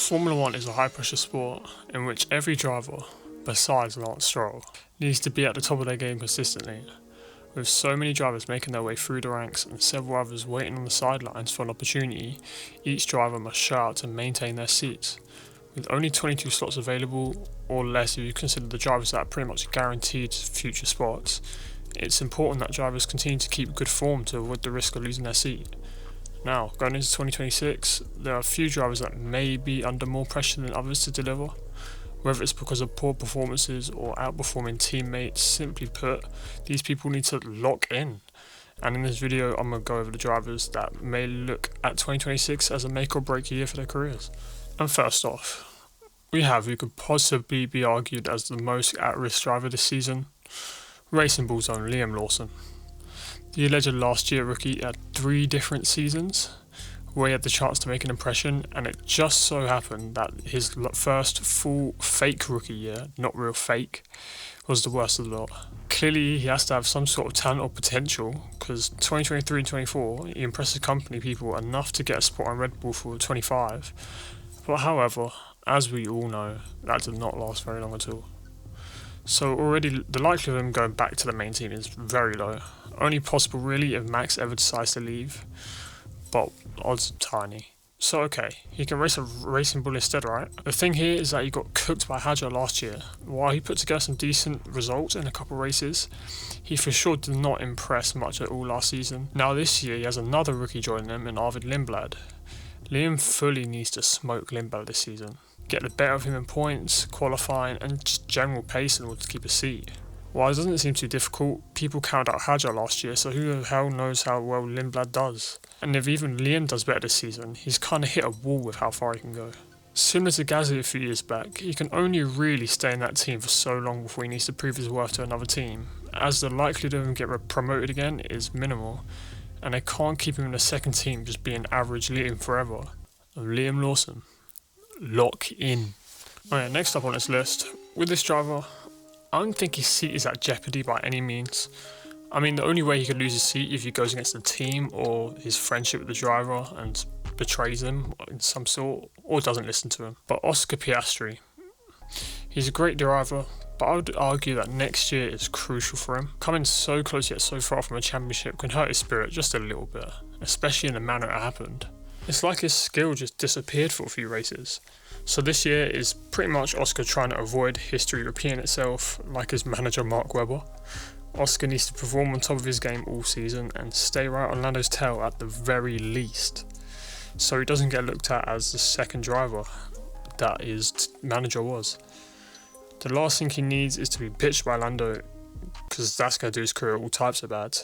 Formula 1 is a high-pressure sport in which every driver, besides Lance Stroll, needs to be at the top of their game consistently. With so many drivers making their way through the ranks and several others waiting on the sidelines for an opportunity, each driver must show out to maintain their seats. With only 22 slots available, or less if you consider the drivers that are pretty much guaranteed future spots, it's important that drivers continue to keep good form to avoid the risk of losing their seat. Now, going into 2026, there are a few drivers that may be under more pressure than others to deliver. Whether it's because of poor performances or outperforming teammates, simply put, these people need to lock in. And in this video, I'm going to go over the drivers that may look at 2026 as a make or break year for their careers. And first off, we have who could possibly be argued as the most at-risk driver this season, Racing Bull's own Liam Lawson. The alleged last year rookie had 3 different seasons where he had the chance to make an impression, and it just so happened that his first full fake rookie year, not real fake, was the worst of the lot. Clearly he has to have some sort of talent or potential, because 2023 and 24 he impressed the company people enough to get a spot on Red Bull for 25, but however, as we all know, that did not last very long at all. So already the likelihood of him going back to the main team is very low. Only possible really if Max ever decides to leave, but odds are tiny. So okay, he can race a Racing Bull instead, right? The thing here is that he got cooked by Hadjar last year. While he put together some decent results in a couple races, he for sure did not impress much at all last season. Now this year he has another rookie joining him in Arvid Lindblad. Liam fully needs to smoke Lindblad this season. Get the better of him in points, qualifying and just general pace in order to keep a seat. While it doesn't seem too difficult, people counted out Hadjar last year, so who the hell knows how well Lindblad does. And if even Liam does better this season, he's kind of hit a wall with how far he can go. Similar to Gasly a few years back, he can only really stay in that team for so long before he needs to prove his worth to another team, as the likelihood of him getting promoted again is minimal, and they can't keep him in the second team just being average Liam forever. Liam Lawson. Lock in. Alright, next up on this list, with this driver, I don't think his seat is at jeopardy by any means. I mean, the only way he could lose his seat if he goes against the team or his friendship with the driver and betrays him in some sort or doesn't listen to him. But Oscar Piastri, he's a great driver, but I would argue that next year is crucial for him. Coming so close yet so far from a championship can hurt his spirit just a little bit, especially in the manner it happened. It's like his skill just disappeared for a few races. So this year is pretty much Oscar trying to avoid history repeating itself like his manager Mark Webber. Oscar needs to perform on top of his game all season and stay right on Lando's tail at the very least, so he doesn't get looked at as the second driver that his manager was. The last thing he needs is to be pitched by Lando, because that's going to do his career all types of bad.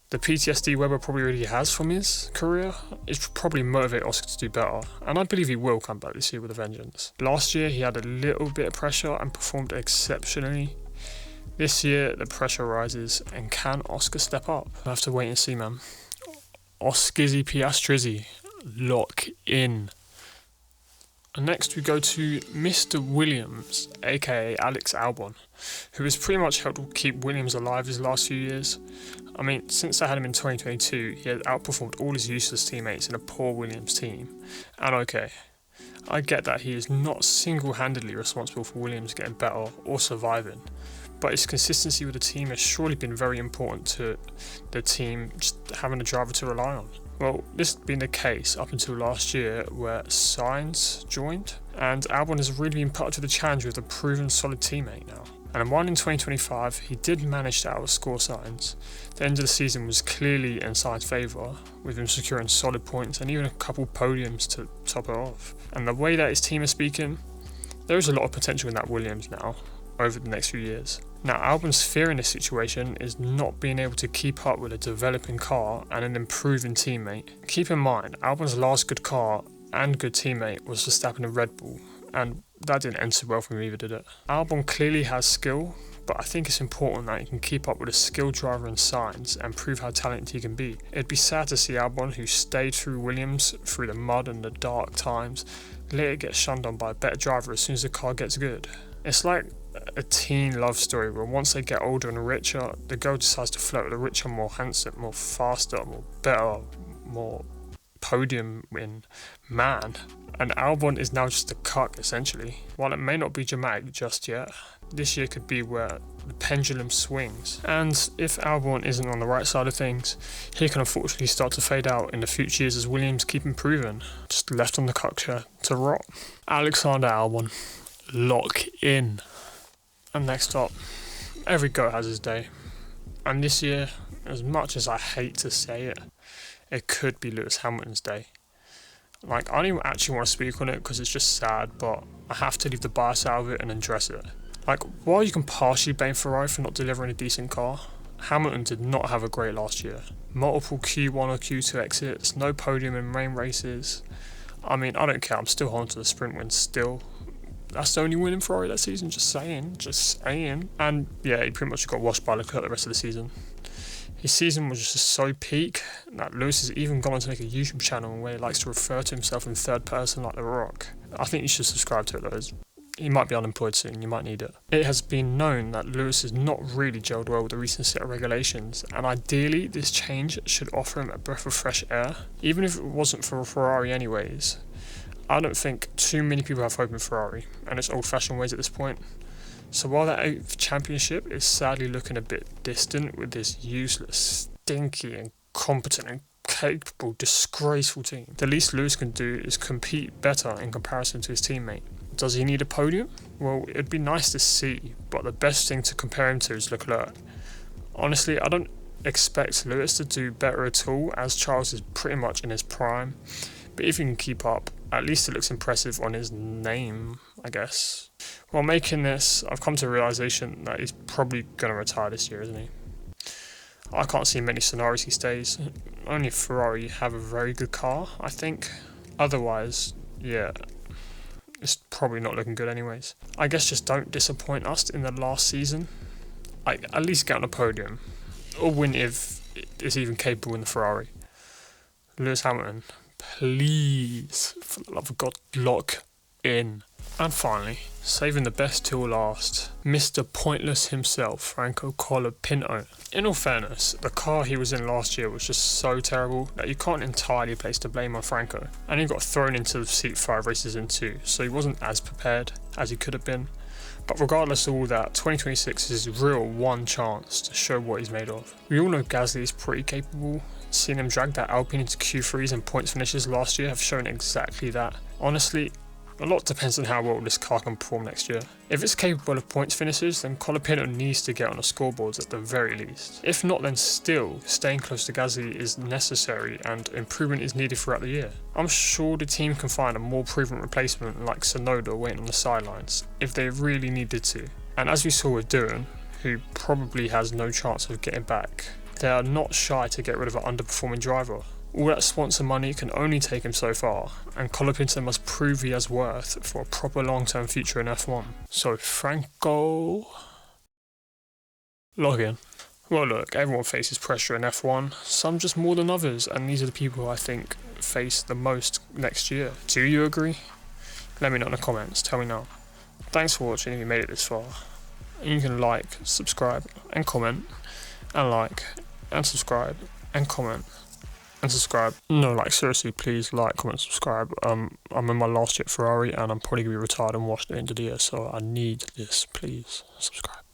The PTSD Webber probably already has from his career is probably motivate Oscar to do better, and I believe he will come back this year with a vengeance. Last year he had a little bit of pressure and performed exceptionally. This year the pressure rises, and can Oscar step up? We'll have to wait and see, man. Oscizzy Piastrizzi, lock in. And next we go to Mr. Williams, aka Alex Albon, who has pretty much helped keep Williams alive his last few years. I mean, since I had him in 2022, he had outperformed all his useless teammates in a poor Williams team. And okay, I get that he is not single-handedly responsible for Williams getting better or surviving, but his consistency with the team has surely been very important to the team just having a driver to rely on. Well, this has been the case up until last year where Sainz joined, and Albon has really been put to the challenge with a proven solid teammate now. And while in 2025 he did manage to outscore Sainz, the end of the season was clearly in Sainz's favour, with him securing solid points and even a couple podiums to top it off. And the way that his team is speaking, there is a lot of potential in that Williams now over the next few years. Now, Albon's fear in this situation is not being able to keep up with a developing car and an improving teammate. Keep in mind, Albon's last good car and good teammate was Verstappen in Red Bull, and that didn't end so well for him either, did it? Albon clearly has skill, but I think it's important that he can keep up with a skilled driver in Sainz and prove how talented he can be. It'd be sad to see Albon, who stayed through Williams through the mud and the dark times, later get shunned on by a better driver as soon as the car gets good. It's like a teen love story where once they get older and richer, the girl decides to flirt with a richer, more handsome, more faster, more better, more podium win, man. And Albon is now just a cuck, essentially. While it may not be dramatic just yet, this year could be where the pendulum swings. And if Albon isn't on the right side of things, he can unfortunately start to fade out in the future years as Williams keep improving. Just left on the cuck chair to rot. Alexander Albon, lock in. And next up, every goat has his day. And this year, as much as I hate to say it, it could be Lewis Hamilton's day. Like, I don't even actually want to speak on it because it's just sad, but I have to leave the bias out of it and address it. Like, while you can partially blame Ferrari for not delivering a decent car, Hamilton did not have a great last year. Multiple Q1 or Q2 exits, no podium in main races. I mean, I don't care, I'm still holding to the sprint win still. That's the only win in Ferrari that season, just saying. And yeah, he pretty much got washed by Leclerc the rest of the season. His season was just so peak that Lewis has even gone on to make a YouTube channel where he likes to refer to himself in third person like The Rock. I think you should subscribe to it though. He might be unemployed soon, you might need it. It has been known that Lewis has not really gelled well with the recent set of regulations, and ideally this change should offer him a breath of fresh air, even if it wasn't for a Ferrari anyways. I don't think too many people have hope in Ferrari, and it's old-fashioned ways at this point. So while that 8th championship is sadly looking a bit distant with this useless, stinky, incompetent and capable, disgraceful team, the least Lewis can do is compete better in comparison to his teammate. Does he need a podium? Well, it'd be nice to see, but the best thing to compare him to is Leclerc. Honestly, I don't expect Lewis to do better at all, as Charles is pretty much in his prime, but if he can keep up, at least it looks impressive on his name, I guess. While making this, I've come to the realisation that he's probably going to retire this year, isn't he? I can't see many scenarios he stays. Only Ferrari have a very good car, I think. Otherwise, yeah, it's probably not looking good anyways. I guess just don't disappoint us in the last season. Like, at least get on a podium. Or win if it's even capable in the Ferrari. Lewis Hamilton, please, for the love of God, lock in. And finally, saving the best till last, Mr. Pointless himself, Franco Colapinto. In all fairness, the car he was in last year was just so terrible that you can't entirely place the blame on Franco, and he got thrown into the seat 5 races in 2, so he wasn't as prepared as he could have been. But regardless of all that, 2026 is his real one chance to show what he's made of. We all know Gasly is pretty capable. Seeing him drag that Alpine into Q3s and points finishes last year have shown exactly that. Honestly, a lot depends on how well this car can perform next year. If it's capable of points finishes, then Colapinto needs to get on the scoreboards at the very least. If not, then still, staying close to Gasly is necessary and improvement is needed throughout the year. I'm sure the team can find a more proven replacement like Tsunoda waiting on the sidelines, if they really needed to. And as we saw with Doohan, who probably has no chance of getting back, they are not shy to get rid of an underperforming driver. All that sponsor money can only take him so far, and Colapinto must prove he has worth for a proper long-term future in F1. So Franco, log in. Well look, everyone faces pressure in F1, some just more than others, and these are the people who I think face the most next year. Do you agree? Let me know in the comments, tell me now. Thanks for watching if you made it this far. And you can like, subscribe and comment, and like, and subscribe, and comment. And subscribe. No, like seriously, please like, comment, subscribe. I'm in my last year at Ferrari and I'm probably going to be retired and washed at the end of the year, so I need this. Please subscribe.